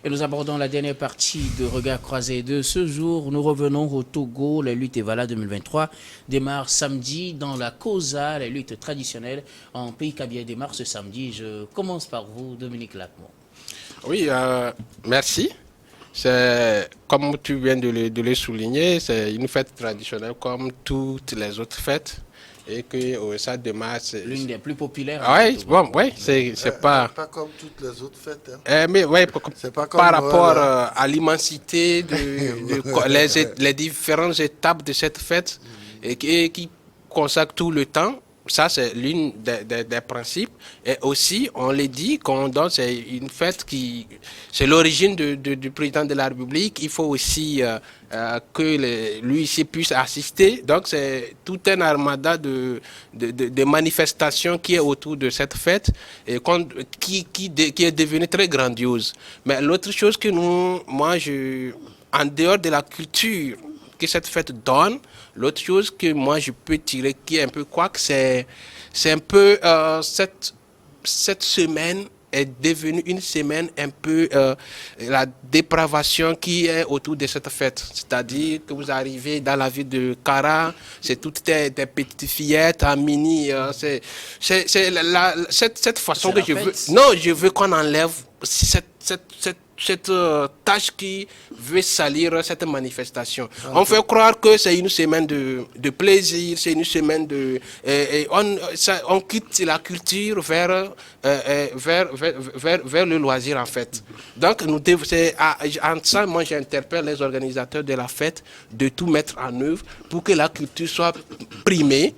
Et nous abordons la dernière partie de Regard croisé de ce jour. Nous revenons au Togo. La lutte Evala 2023 démarre samedi dans la Kosa, la lutte traditionnelle en pays Kabia démarre ce samedi. Je commence par vous, Dominique Lacmont. Oui, merci. C'est, comme tu viens de le souligner, c'est une fête traditionnelle comme toutes les autres fêtes. Et que ça démarre. L'une des plus populaires. Oui, bon, ouais, c'est pas. Pas comme toutes les autres fêtes. Mais ouais, pas comme par Noël, rapport hein. à l'immensité les différentes étapes de cette fête et qui consacrent tout le temps. Ça, c'est l'une des principes. Et aussi, on l'a dit, c'est une fête c'est l'origine du président de la République. Il faut aussi que lui ici puisse assister. Donc, c'est tout un armada de manifestations qui est autour de cette fête et qui est devenue très grandiose. Mais l'autre chose que en dehors de la culture que cette fête donne, l'autre chose que moi je peux tirer qui est un peu quoi que c'est un peu cette semaine est devenue une semaine un peu la dépravation qui est autour de cette fête. C'est-à-dire que vous arrivez dans la ville de Kara, c'est toutes des petites fillettes en mini. Cette façon que je veux. Non, je veux qu'on enlève cette tâche qui veut salir cette manifestation. Okay. On fait croire que c'est une semaine de plaisir, c'est une semaine on quitte la culture vers le loisir en fait. Donc en ça, moi j'interpelle les organisateurs de la fête de tout mettre en œuvre pour que la culture soit primée.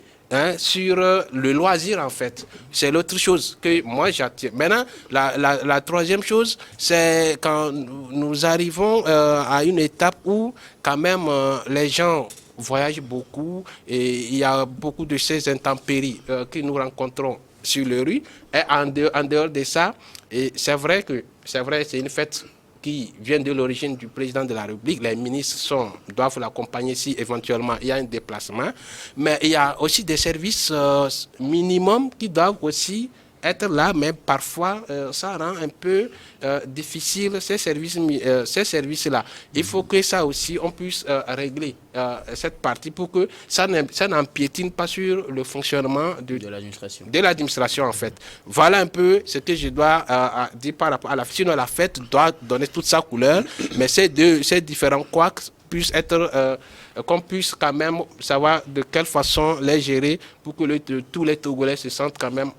Sur le loisir en fait. C'est l'autre chose que moi j'attire. Maintenant, la troisième chose, c'est quand nous arrivons à une étape où quand même les gens voyagent beaucoup et il y a beaucoup de ces intempéries que nous rencontrons sur les rues. Et en dehors de ça, c'est vrai, c'est une fête qui vient de l'origine du président de la République. Les ministres doivent l'accompagner si éventuellement il y a un déplacement. Mais il y a aussi des services minimums qui doivent aussi être là, mais parfois ça rend un peu difficile ces services-là. Il faut que ça aussi, on puisse régler cette partie pour que ça n'empiétine pas sur le fonctionnement de l'administration en fait. Voilà un peu ce que je dois dire par rapport à la fête. Sinon la fête doit donner toute sa couleur, mais ces différents couacs puissent être qu'on puisse quand même savoir de quelle façon les gérer pour que tous les Togolais se sentent quand même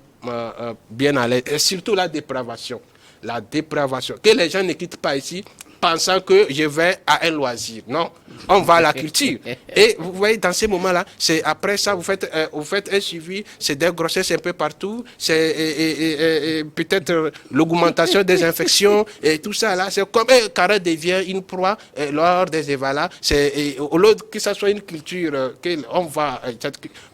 bien à l'aise. Et surtout la dépravation. La dépravation. Que les gens ne quittent pas ici pensant que je vais à un loisir. Non, on va à la culture. Et vous voyez, dans ces moments-là, c'est après ça, vous faites un suivi, c'est des grossesses un peu partout, c'est peut-être l'augmentation des infections et tout ça là. C'est comme Kara devient une proie lors des évalas. Au lieu que ça soit une culture,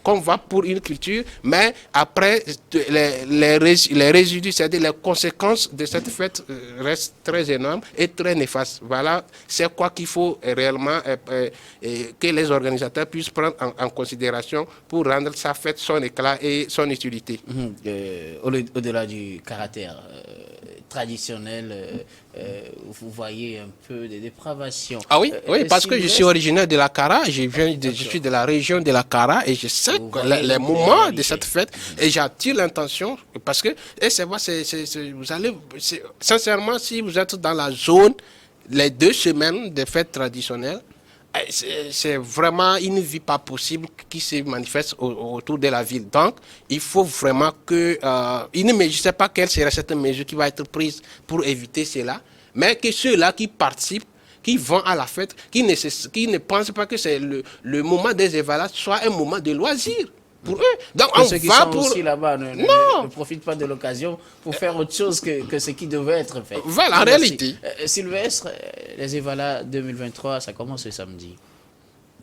qu'on va pour une culture, mais après, les résidus, c'est-à-dire les conséquences de cette fête restent très énormes et très néfastes. Voilà, c'est quoi qu'il faut réellement que les organisateurs puissent prendre en considération pour rendre sa fête son éclat et son utilité. Au-delà du caractère traditionnel, vous voyez un peu de dépravation. Ah oui, oui, parce que je suis originaire de la Kara, je suis de la région de la Kara et je sais les moments de cette fête et j'attire l'intention parce que vous allez, sincèrement, si vous êtes dans la zone, les 2 semaines de fêtes traditionnelles, c'est vraiment une vie pas possible qui se manifeste autour de la ville. Donc, il faut vraiment que... je ne sais pas quelle serait cette mesure qui va être prise pour éviter cela, mais que ceux-là qui participent, qui vont à la fête, qui ne pensent pas que c'est le moment des évalas soit un moment de loisir. Pour eux. Donc, on ceux qui va sont pour... aussi là-bas ne profitent pas de l'occasion pour faire autre chose que ce qui devait être fait. Voilà, en réalité. Sylvestre, les Evala 2023, ça commence ce samedi.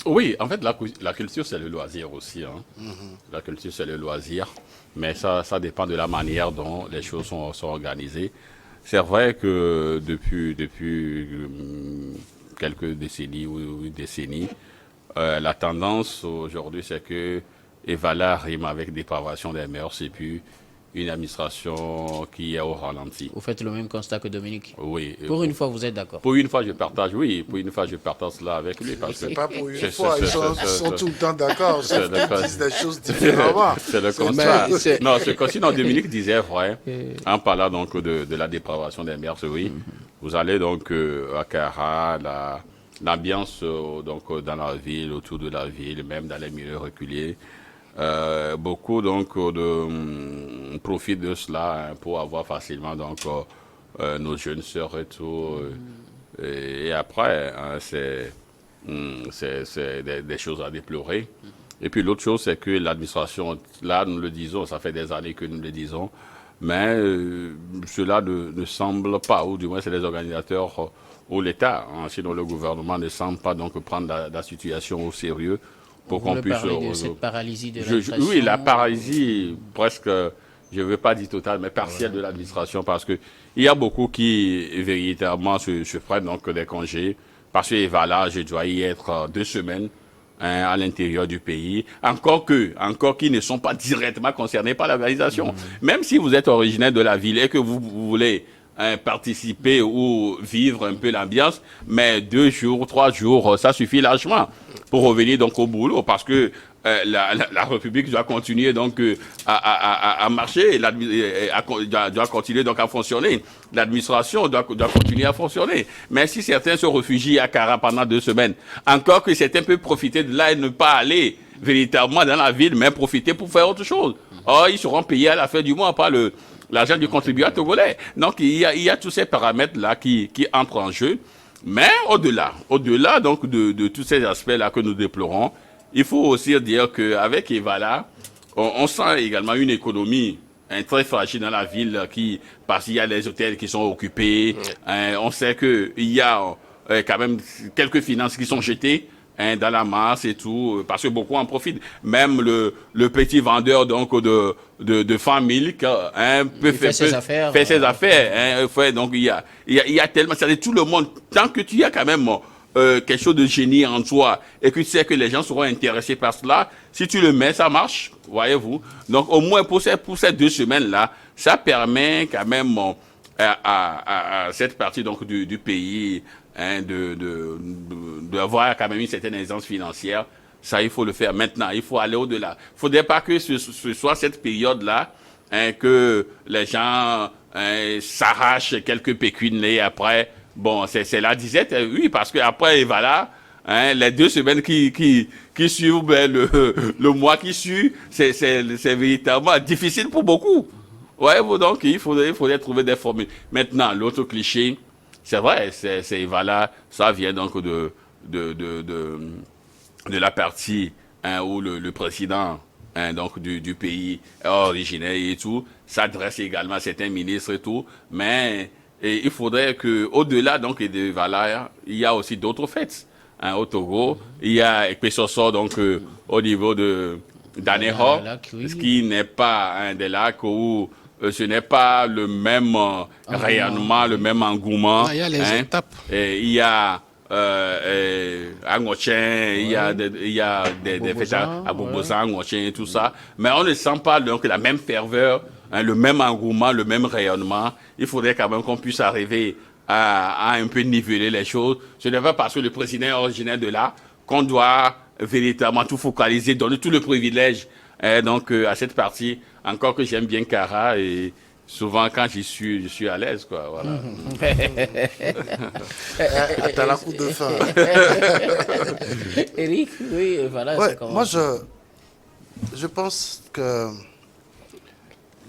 Oui, en fait, la culture, c'est le loisir aussi. Hein. La culture, c'est le loisir. Mais ça dépend de la manière dont les choses sont organisées. C'est vrai que depuis quelques décennies ou une décennie, la tendance aujourd'hui, c'est que Evala rime avec dépravation des mœurs et puis une administration qui est au ralenti. Vous faites le même constat que Dominique. Oui. Pour une fois, vous êtes d'accord. Pour une fois, je partage, oui. Pour une fois, je partage cela avec lui. Parce que C'est pas pour une c'est- fois, c'est- ils sont, c'est- sont tout le temps d'accord, c'est sauf le qu'ils disent des choses différemment. c'est le constat. Mais c'est- Non, ce constat, non, Dominique disait vrai, en parlant donc de la dépravation des mœurs, oui. Vous allez donc à Kara, l'ambiance donc dans la ville, autour de la ville, même dans les milieux reculés. Beaucoup donc profitent de cela hein, pour avoir facilement donc nos jeunes sœurs et tout. Et après, hein, c'est des choses à déplorer. Et puis l'autre chose, c'est que l'administration, là nous le disons, ça fait des années que nous le disons, mais cela ne semble pas, ou du moins c'est les organisateurs ou l'État, hein, sinon le gouvernement ne semble pas donc prendre la situation au sérieux pour Vous qu'on voulez puisse... parler de cette paralysie de l'administration. Oui, la paralysie presque, je ne veux pas dire totale, mais partielle de l'administration, parce qu'il y a beaucoup qui véritablement se prennent donc des congés, parce que voilà, je dois y être 2 semaines hein, à l'intérieur du pays, encore qui ne sont pas directement concernés par l'organisation. Même si vous êtes originaire de la ville et que vous voulez participer ou vivre un peu l'ambiance, mais 2 jours, 3 jours, ça suffit largement pour revenir donc au boulot, parce que la République doit continuer donc à marcher, doit continuer donc à fonctionner. L'administration doit continuer à fonctionner. Mais si certains se réfugient à Kara pendant 2 semaines, encore que certains peuvent profiter de là et ne pas aller véritablement dans la ville, mais profiter pour faire autre chose. Or, ils seront payés à la fin du mois par l'argent du contribuable togolais. Donc, il y a tous ces paramètres-là qui entrent en jeu. Mais au-delà donc de tous ces aspects-là que nous déplorons, il faut aussi dire qu'avec Evala, on sent également une économie très fragile dans la ville parce qu'il y a les hôtels qui sont occupés. On sait qu'il y a quand même quelques finances qui sont jetées dans la masse et tout, parce que beaucoup en profitent. Même le petit vendeur donc de fan milk peut faire ses affaires. Donc il y a tellement, c'est-à-dire tout le monde, tant que tu as quand même quelque chose de génie en toi et que tu sais que les gens seront intéressés par cela, si tu le mets, ça marche, voyez-vous. Donc au moins pour ces 2 semaines-là, ça permet quand même à cette partie donc du pays d'avoir quand même une certaine aisance financière. Ça, il faut le faire maintenant. Il faut aller au-delà. Il ne faudrait pas que ce soit cette période-là que les gens s'arrachent quelques pécunes et après, bon, c'est la disette, oui, parce qu'après, voilà, les 2 semaines qui suivent, le mois qui suit, c'est véritablement difficile pour beaucoup. Ouais, donc il faudrait trouver des formules. Maintenant, l'autre cliché, c'est vrai, c'est voilà, ça vient donc de la partie où le président donc du pays originaire et tout s'adresse également à certains ministres et tout, mais il faudrait que au-delà donc de Vala, il y a aussi d'autres fêtes au Togo. Il y a Ekpesoso donc au niveau d'Aneho, ce qui n'est pas un des lacs où ce n'est pas le même rayonnement, le même engouement. Il y a les étapes. Et il y a à Ngochen, il y a des fêtes à Bobosan, Ngochen et tout ça. Mais on ne sent pas donc la même ferveur, le même engouement, le même rayonnement. Il faudrait quand même qu'on puisse arriver à un peu niveler les choses. Ce n'est pas parce que le président est originaire de là qu'on doit véritablement tout focaliser, donner tout le privilège donc à cette partie. Encore que j'aime bien Kara et souvent quand je suis à l'aise, quoi. Voilà. T'as la coup de faim. Eric, oui, voilà. Ouais, moi, je pense que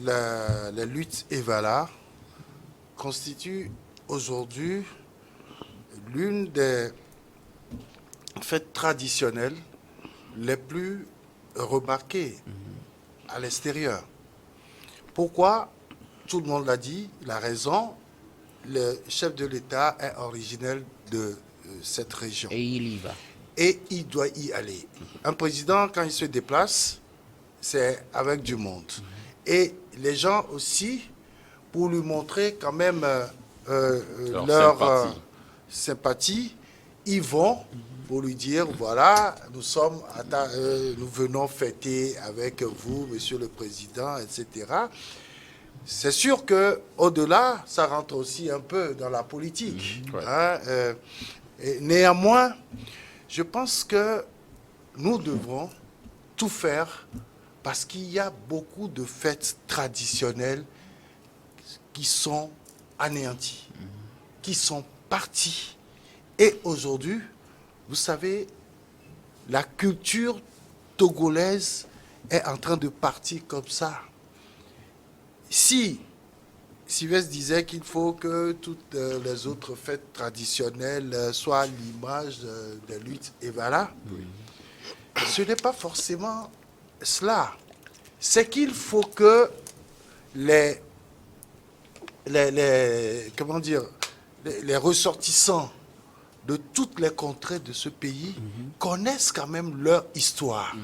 la lutte Evala constitue aujourd'hui l'une des fêtes traditionnelles les plus remarquées à l'extérieur. Pourquoi? Tout le monde l'a dit, la raison, le chef de l'État est originaire de cette région. Et il y va. Et il doit y aller. Un président, quand il se déplace, c'est avec du monde. Et les gens aussi, pour lui montrer quand même leur sympathie, ils vont pour lui dire, voilà, nous venons fêter avec vous, Monsieur le Président, etc. C'est sûr que au-delà, ça rentre aussi un peu dans la politique. Ouais. Hein, et néanmoins, je pense que nous devrons tout faire parce qu'il y a beaucoup de fêtes traditionnelles qui sont anéanties, qui sont parties. Et aujourd'hui, vous savez, la culture togolaise est en train de partir comme ça. Si Sylvestre disait qu'il faut que toutes les autres fêtes traditionnelles soient l'image des luttes, et voilà, ce n'est pas forcément cela. C'est qu'il faut que comment dire, les ressortissants de toutes les contrées de ce pays connaissent quand même leur histoire.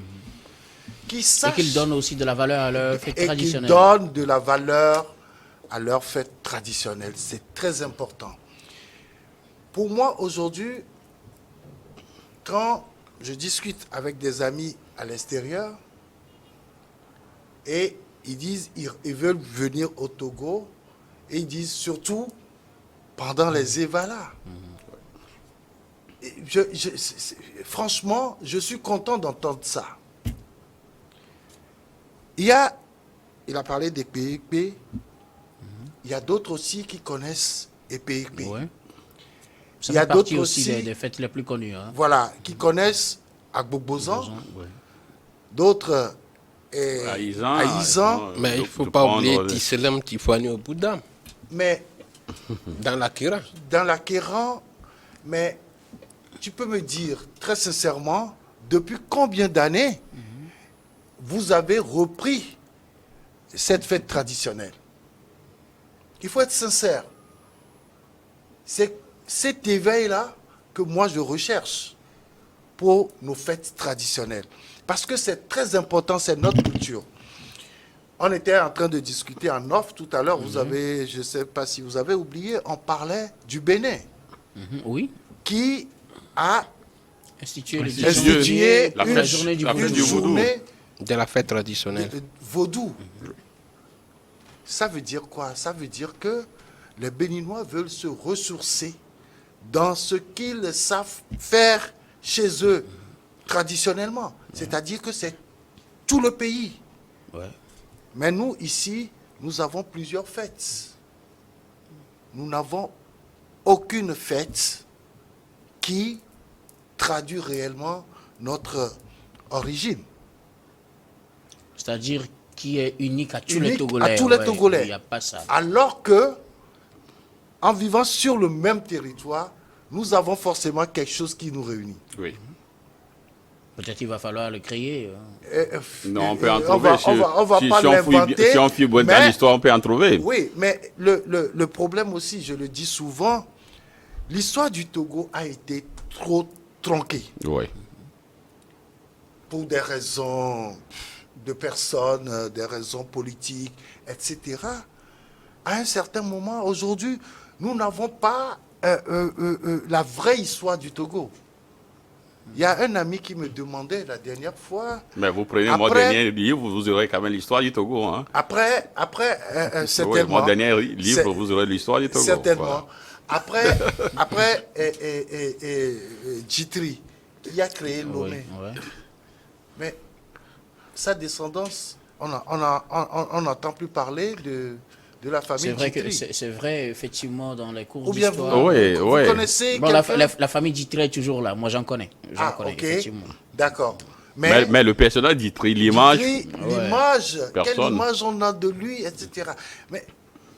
Qu'ils Et sachent qu'ils donnent aussi de la valeur à leur fête et qu'ils traditionnelle. donnent de la valeur à leur fête traditionnelle. C'est très important. Pour moi, aujourd'hui, quand je discute avec des amis à l'extérieur et ils disent ils veulent venir au Togo, et ils disent surtout pendant les Évalas. Et franchement, je suis content d'entendre ça. Il a parlé des PIP, il y a d'autres aussi qui connaissent les PIP. Ouais. Ça Il y a fait partie d'autres aussi aussi, des fêtes les plus connues. Hein. voilà, qui connaissent Agbobozan, Ouais. d'autres Aïzan, Mais il ne faut pas oublier Tisselem Tifouani au Bouddha, mais dans la Kira. dans la Kéran, mais tu peux me dire très sincèrement, depuis combien d'années vous avez repris cette fête traditionnelle? Il faut être sincère. C'est cet éveil-là que moi je recherche pour nos fêtes traditionnelles. Parce que c'est très important, c'est notre culture. On était en train de discuter en off tout à l'heure, vous avez, je ne sais pas si vous avez oublié, on parlait du Bénin, Oui. qui a Instituer le 10 institué La une, fête- journée du la fête une vaudou. du vaudou. journée De la fête traditionnelle. vaudou. Ça veut dire quoi? Ça veut dire que les Béninois veulent se ressourcer dans ce qu'ils savent faire chez eux traditionnellement. C'est-à-dire que c'est tout le pays. Ouais. Mais nous, ici, nous avons plusieurs fêtes. Nous n'avons aucune fête qui traduit réellement notre origine. C'est-à-dire qui est unique à tous Unique les Togolais. à tous les ouais. Togolais. Il n'y a pas ça. Alors que, en vivant sur le même territoire, nous avons forcément quelque chose qui nous réunit. Oui. Peut-être il va falloir le créer. Hein. Non, on peut en on trouver. va pas l'inventer. Si on fouille dans mais- l'histoire, on peut en trouver. Oui, mais le problème aussi, je le dis souvent, l'histoire du Togo a été trop tronquée Oui. pour des raisons de personnes, des raisons politiques, etc. À un certain moment, aujourd'hui, nous n'avons pas la vraie histoire du Togo. Il y a un ami qui me demandait la dernière fois, Mais vous prenez mon Après- dernier livre, vous aurez quand même l'histoire du Togo. Hein. après Oui, certainement, mon dernier livre, c'est- vous aurez l'histoire du Togo. certainement, Voilà. après Djitri, qui a créé Lomé. Oui, ouais. Mais sa descendance, on n'entend plus parler de la C'est famille vrai que Djitri. c'est vrai effectivement dans les cours Ou bien d'histoire. vous, Oui, vous oui. connaissez Bon, quelqu'un? la famille Djitré est toujours là. Moi, j'en connais. J'en connais, ok, effectivement. d'accord. Mais le personnage d'Itri, l'image, Djitri, l'image, quelle Personne. image on a de lui, etc. Mais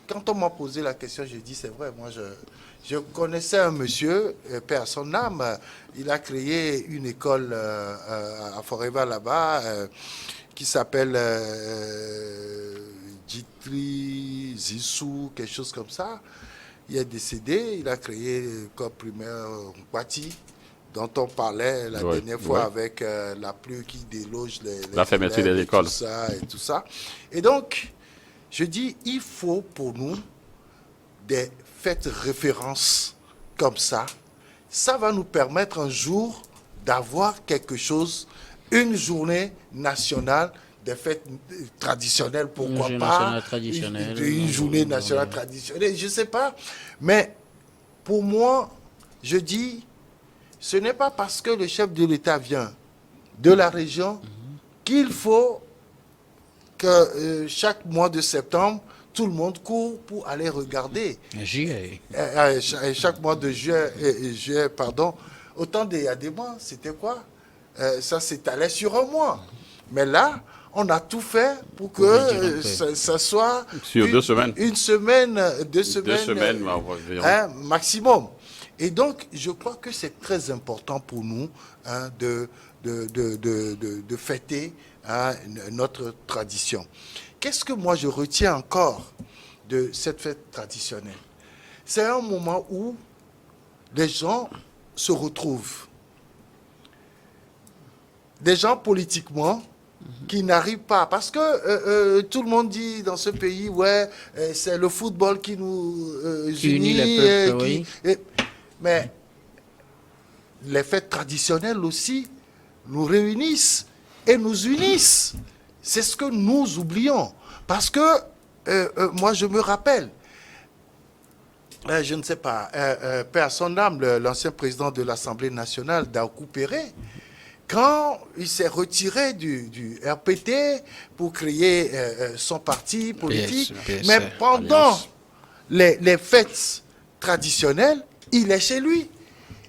quand on m'a posé la question, j'ai dit, c'est vrai, moi je connaissais un monsieur, paix à son âme, il a créé une école à Forever là-bas, qui s'appelle Djitri Zissou, quelque chose comme ça. Il est décédé, il a créé l'école primaire Bati, dont on parlait la Ouais, dernière fois ouais. avec la pluie qui déloge les La fermeture élèves des et écoles. tout ça et tout ça. Et donc, je dis, il faut pour nous des fêtes références comme ça. Ça va nous permettre un jour d'avoir quelque chose, une journée nationale des fêtes traditionnelles, pourquoi journée pas. nationale traditionnelle. Une journée nationale traditionnelle, je ne sais pas. Mais pour moi, je dis, ce n'est pas parce que le chef de l'État vient de la région qu'il faut que chaque mois de septembre, tout le monde court pour aller regarder. Juillet. Chaque mois de juillet, pardon, autant il y a des mois, c'était quoi? Ça s'étalait sur un mois. Mais là, on a tout fait pour que ça soit sur 2 semaines. Une semaine, 2 semaines, 2 semaines maximum. Et donc, je crois que c'est très important pour nous de fêter notre tradition. Qu'est-ce que moi je retiens encore de cette fête traditionnelle? C'est un moment où les gens se retrouvent. Des gens politiquement qui n'arrivent pas. Parce que tout le monde dit dans ce pays, ouais, c'est le football qui nous unit. Les peuples, oui. Mais les fêtes traditionnelles aussi nous réunissent et nous unissent. C'est ce que nous oublions. Parce que, moi je me rappelle, je ne sais pas, paix à son âme, l'ancien président de l'Assemblée nationale, Daoukou Péré, quand il s'est retiré du RPT pour créer son parti politique, mais pendant les fêtes traditionnelles, il est chez lui.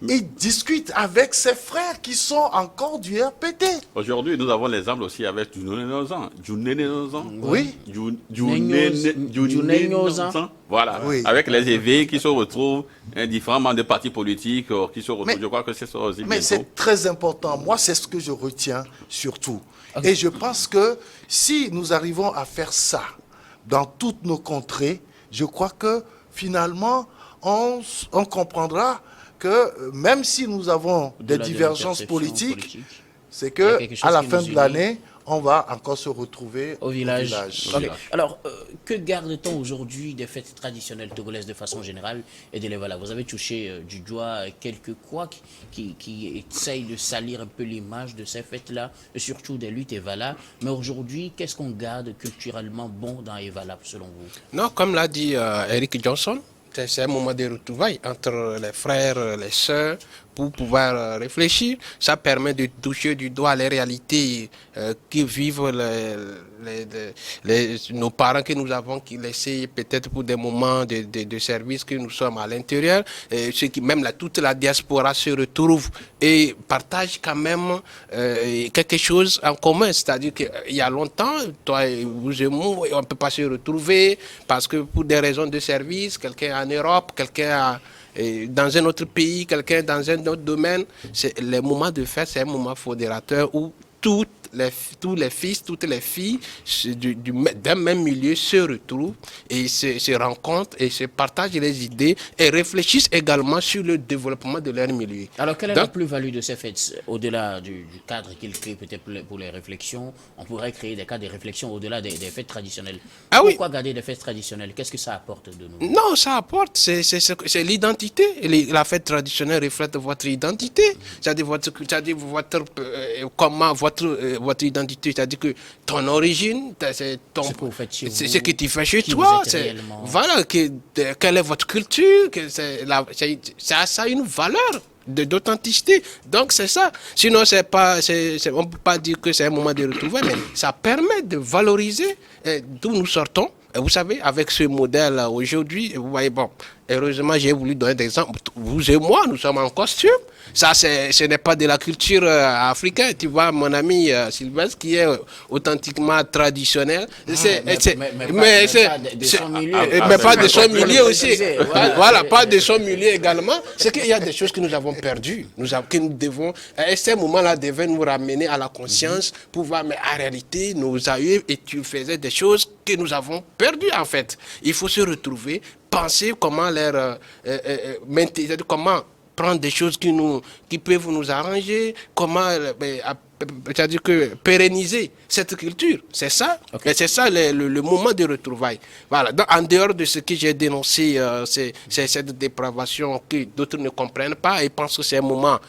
Il discute avec ses frères qui sont encore du RPT. Aujourd'hui, nous avons l'exemple aussi avec Djounénozan. Oui. Djounénozan. Voilà. Oui. Avec les éveils qui se retrouvent, différents membres de partis politiques qui se retrouvent. Je crois que c'est ça aussi. Mais c'est très important. Moi, c'est ce que je retiens surtout. Okay. Et je pense que si nous arrivons à faire ça dans toutes nos contrées, je crois que finalement, on comprendra que même si nous avons des divergences politiques, c'est que à la fin de l'année, on va encore se retrouver au village. Okay. Alors, que garde-t-on aujourd'hui des fêtes traditionnelles togolaises de façon générale et de les voilà? Vous avez touché du doigt quelques couacs qui essayent de salir un peu l'image de ces fêtes-là, et surtout des luttes Evala. Mais aujourd'hui, qu'est-ce qu'on garde culturellement bon dans Evala, selon vous? Non, comme l'a dit Eric Johnson, c'est un moment de retrouvailles entre les frères, les sœurs, pour pouvoir réfléchir. Ça permet de toucher du doigt les réalités que vivent nos parents que nous avons laissés peut-être pour des moments de service que nous sommes à l'intérieur. Même toute la diaspora se retrouve et partage quand même quelque chose en commun. C'est-à-dire qu'il y a longtemps, toi et vous et moi, on ne peut pas se retrouver parce que pour des raisons de service, quelqu'un en Europe, quelqu'un dans un autre pays, quelqu'un dans un autre domaine, le moment de fête, c'est un moment fédérateur où tous les fils, toutes les filles d'un même milieu se retrouvent et se rencontrent et se partagent les idées et réfléchissent également sur le développement de leur milieu. Alors, quelle est la plus-value de ces fêtes? Au-delà du cadre qu'ils créent peut-être pour les réflexions, on pourrait créer des cadres de réflexion au-delà des fêtes traditionnelles. Pourquoi garder des fêtes traditionnelles? Qu'est-ce que ça apporte de nous? Non, ça apporte, c'est l'identité. La fête traditionnelle reflète votre identité. C'est-à-dire votre identité, c'est-à-dire que ton origine, c'est ce que tu fais chez toi. Voilà, quelle est votre culture, ça a une valeur d'authenticité. Donc c'est ça. Sinon, on ne peut pas dire que c'est un moment de retrouver, mais ça permet de valoriser d'où nous sortons. Et vous savez, avec ce modèle aujourd'hui, vous voyez, bon, heureusement, j'ai voulu donner des exemples. Vous et moi, nous sommes en costume. Ça, ce n'est pas de la culture africaine. Tu vois, mon ami Sylvestre, qui est authentiquement traditionnel. Mais pas de son milieu aussi. Voilà, pas de son milieu également. C'est qu'il y a des choses que nous avons perdues. Que nous devons, à ce moment-là, devaient nous ramener à la conscience pour voir, mais en réalité, nos aïeux, et tu faisais des choses que nous avons perdues, en fait. Il faut se retrouver, penser comment comment prendre des choses qui peuvent nous arranger, comment c'est-à-dire que pérenniser cette culture. C'est ça. Et c'est ça le moment de retrouvailles. Voilà. Donc, en dehors de ce que j'ai dénoncé, c'est cette dépravation que d'autres ne comprennent pas et pensent que c'est un moment,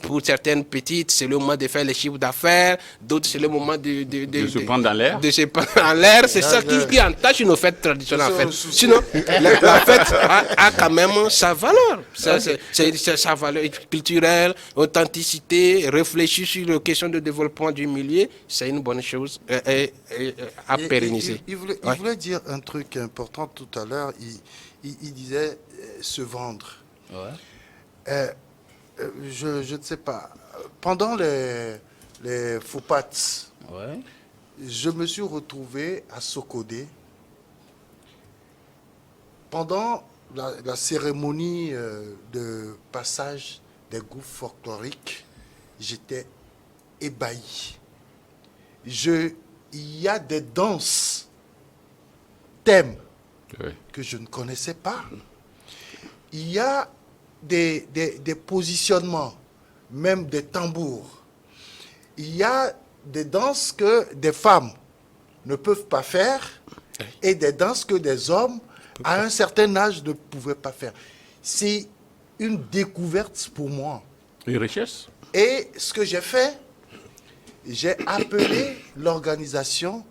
pour certaines petites, c'est le moment de faire les chiffres d'affaires, d'autres c'est le moment de se prendre dans l'air. De se prendre dans l'air. C'est ça qui entache nos fêtes traditionnelles en fait. Sinon, la fête a quand même sa valeur. C'est sa valeur culturelle, authenticité, réfléchir sur les questions de développement du milieu, c'est une bonne chose à pérenniser. Il voulait dire un truc important tout à l'heure. Il disait se vendre. Ouais. Je ne sais pas. Pendant les FOPAT, Ouais. je me suis retrouvé à Sokodé. Pendant la cérémonie de passage des groupes folkloriques, j'étais ébahi. Il y a des danses, thèmes que je ne connaissais pas. Il y a des positionnements, même des tambours. Il y a des danses que des femmes ne peuvent pas faire et des danses que des hommes, à un certain âge, ne pouvaient pas faire. C'est une découverte pour moi. Une richesse. Et ce que j'ai fait, j'ai appelé l'organisation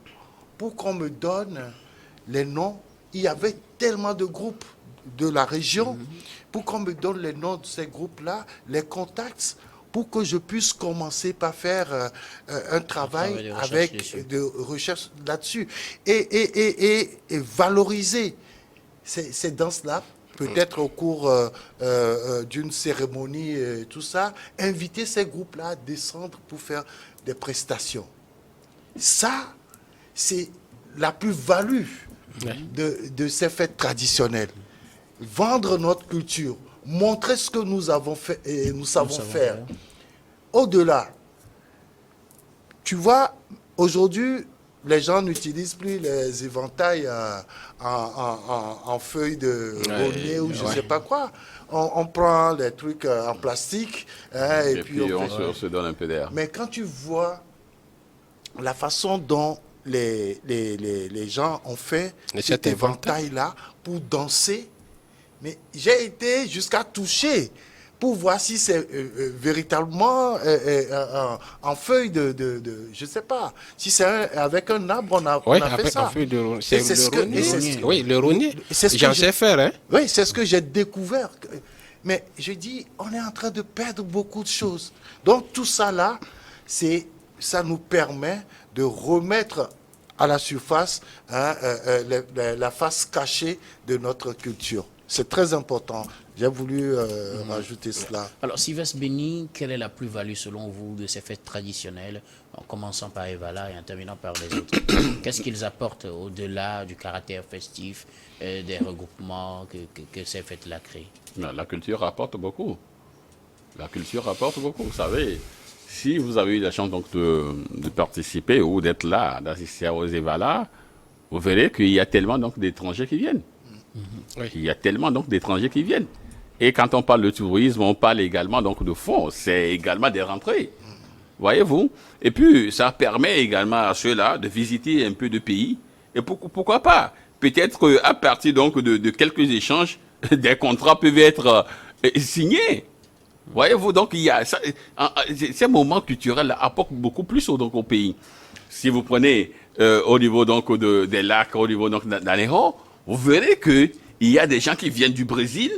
pour qu'on me donne les noms. Il y avait tellement de groupes de la région, pour qu'on me donne les noms de ces groupes-là, les contacts, pour que je puisse commencer par faire un travail de recherche là-dessus. Et valoriser ces danses-là, peut-être au cours d'une cérémonie et tout ça, inviter ces groupes-là à descendre pour faire des prestations. Ça, c'est la plus-value de ces fêtes traditionnelles. Vendre notre culture, montrer ce que nous avons fait et nous savons faire. Au-delà, tu vois, aujourd'hui, les gens n'utilisent plus les éventails en feuilles de rognier ou je ne sais pas quoi. On prend les trucs en plastique et puis on se donne un peu d'air. Mais quand tu vois la façon dont les gens ont fait cet éventail-là pour danser, mais j'ai été jusqu'à toucher pour voir si c'est véritablement en feuille je ne sais pas, si c'est avec un arbre, on a fait ça. Oui, le rognier. J'en sais faire. Hein? Oui, c'est ce que j'ai découvert. Mais je dis, on est en train de perdre beaucoup de choses. Donc tout ça là, ça nous permet de remettre à la surface la face cachée de notre culture. C'est très important. J'ai voulu rajouter cela. Alors, Sylvestre Béni, quelle est la plus-value selon vous de ces fêtes traditionnelles, en commençant par Evala et en terminant par les autres? Qu'est-ce qu'ils apportent au-delà du caractère festif, des regroupements que ces fêtes-là créent? La culture rapporte beaucoup. La culture rapporte beaucoup. Vous savez, si vous avez eu la chance donc, de participer ou d'être là, d'assister aux Evala, vous verrez qu'il y a tellement donc, d'étrangers qui viennent. Il y a tellement donc d'étrangers qui viennent. Et quand on parle de tourisme, on parle également donc de fonds. C'est également des rentrées. Voyez-vous? Et puis, ça permet également à ceux-là de visiter un peu de pays. Et pourquoi pas? Peut-être qu'à partir donc de quelques échanges, des contrats peuvent être signés. Voyez-vous? Donc, il y a ces moments culturels apportent beaucoup plus donc, au pays. Si vous prenez au niveau donc des lacs, au niveau donc d'Anéro, vous verrez qu'il y a des gens qui viennent du Brésil,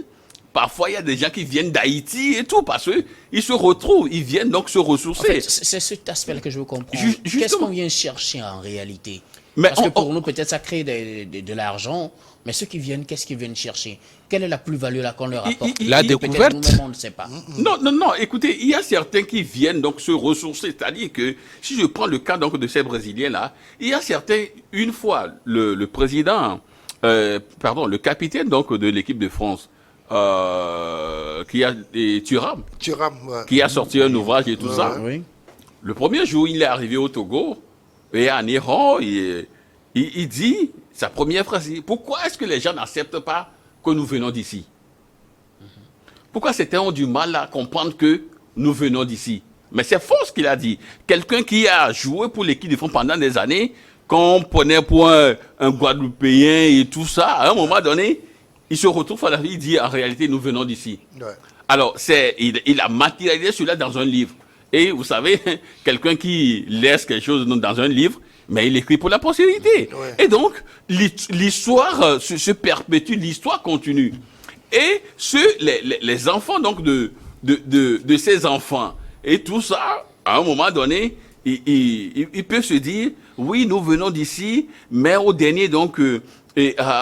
parfois il y a des gens qui viennent d'Haïti et tout, parce qu'ils se retrouvent, ils viennent donc se ressourcer. En fait, c'est cet aspect que je veux comprendre. Qu'est-ce qu'on vient chercher en réalité? Parce que pour nous, peut-être ça crée de l'argent, mais ceux qui viennent, qu'est-ce qu'ils viennent chercher? Quelle est la plus-value là qu'on leur apporte? La découverte. Nous-mêmes, on ne sait pas. Non, écoutez, il y a certains qui viennent donc se ressourcer, c'est-à-dire que, si je prends le cas donc de ces Brésiliens-là, il y a certains, une fois, le président... le capitaine donc de l'équipe de France, Thuram, qui a sorti un ouvrage et tout ça. Oui. Le premier jour, il est arrivé au Togo et à Néron, il dit sa première phrase. Pourquoi est-ce que les gens n'acceptent pas que nous venons d'ici? Pourquoi certains ont du mal à comprendre que nous venons d'ici? Mais c'est faux ce qu'il a dit. Quelqu'un qui a joué pour l'équipe de France pendant des années, qu'on prenait pour un Guadeloupéen et tout ça, à un moment donné, il se retrouve à la vie, il dit en réalité, nous venons d'ici. Ouais. Alors, il a matérialisé cela dans un livre. Et vous savez, quelqu'un qui laisse quelque chose dans un livre, mais il écrit pour la postérité. Ouais. Et donc, l'histoire se perpétue, l'histoire continue. Et les enfants donc de ces enfants, et tout ça, à un moment donné, il peut se dire, oui, nous venons d'ici, mais au dernier donc...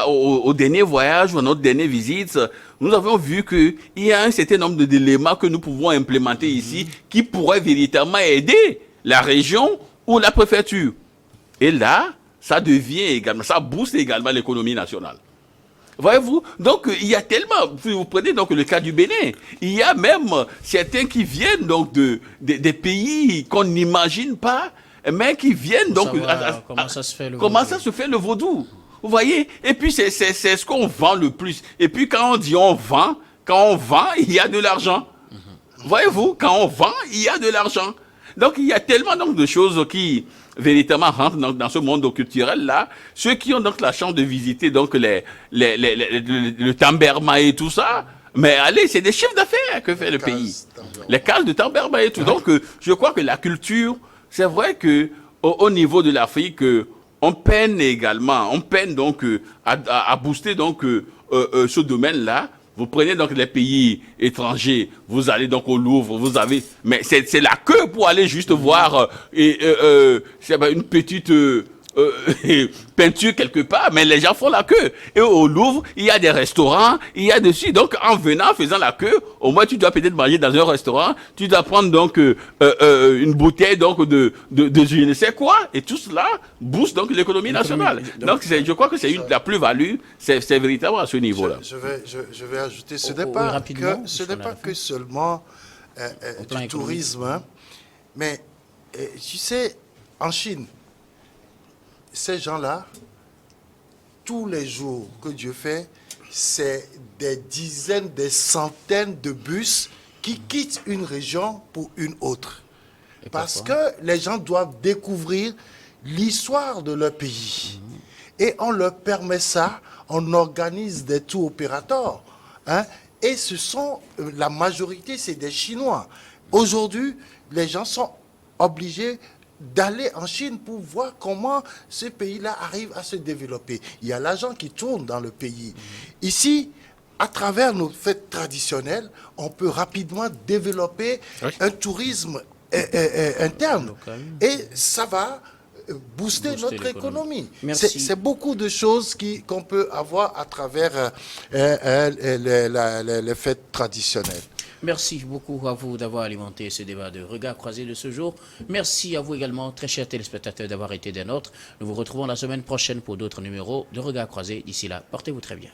au dernier voyage ou à notre dernière visite, nous avons vu qu'il y a un certain nombre d'éléments que nous pouvons implémenter ici qui pourraient véritablement aider la région ou la préfecture. Et là, ça devient également, ça booste également l'économie nationale. Voyez-vous? Donc, il y a tellement, si vous prenez donc le cas du Bénin, il y a même certains qui viennent donc des pays qu'on n'imagine pas, mais qui viennent donc... Comment ça se fait le Comment vaudou. ça se fait le vaudou? Vous voyez? Et puis, c'est ce qu'on vend le plus. Et puis, quand on dit quand on vend, il y a de l'argent. Voyez-vous? Quand on vend, il y a de l'argent. Donc, il y a tellement donc, de choses qui, véritablement, rentrent dans ce monde culturel-là. Ceux qui ont donc la chance de visiter donc, le Tamberma et tout ça, mais allez, c'est des chiffres d'affaires que fait le pays. Les cases de Tamberma et tout. Donc, je crois que la culture, c'est vrai que au niveau de l'Afrique, on peine également, donc à booster donc ce domaine-là. Vous prenez donc les pays étrangers, vous allez donc au Louvre, vous avez, mais c'est la queue pour aller juste voir une petite peinture quelque part, mais les gens font la queue. Et au Louvre, il y a des restaurants, il y a dessus. Donc, en venant, faisant la queue, au moins tu dois peut-être manger dans un restaurant, tu dois prendre donc une bouteille donc de je ne sais quoi, et tout cela booste donc l'économie nationale. Donc, je crois que c'est la plus-value, c'est véritablement à ce niveau-là. Je vais ajouter, ce Oui, n'est pas, rapidement, que seulement plan du économique. tourisme, hein, mais tu sais, en Chine, ces gens-là, tous les jours que Dieu fait, c'est des dizaines, des centaines de bus qui quittent une région pour une autre. Parce que les gens doivent découvrir l'histoire de leur pays. Et on leur permet ça, on organise des tours opérateurs. Hein, et ce sont, la majorité, c'est des Chinois. Aujourd'hui, les gens sont obligés d'aller en Chine pour voir comment ce pays-là arrive à se développer. Il y a l'argent qui tourne dans le pays. Ici, à travers nos fêtes traditionnelles, on peut rapidement développer un tourisme interne. Local. Et ça va booster notre l'économie. économie. Merci. C'est beaucoup de choses qu'on peut avoir à travers les fêtes traditionnelles. Merci beaucoup à vous d'avoir alimenté ce débat de Regard Croisé de ce jour. Merci à vous également, très chers téléspectateurs, d'avoir été des nôtres. Nous vous retrouvons la semaine prochaine pour d'autres numéros de Regard Croisé. D'ici là, portez-vous très bien.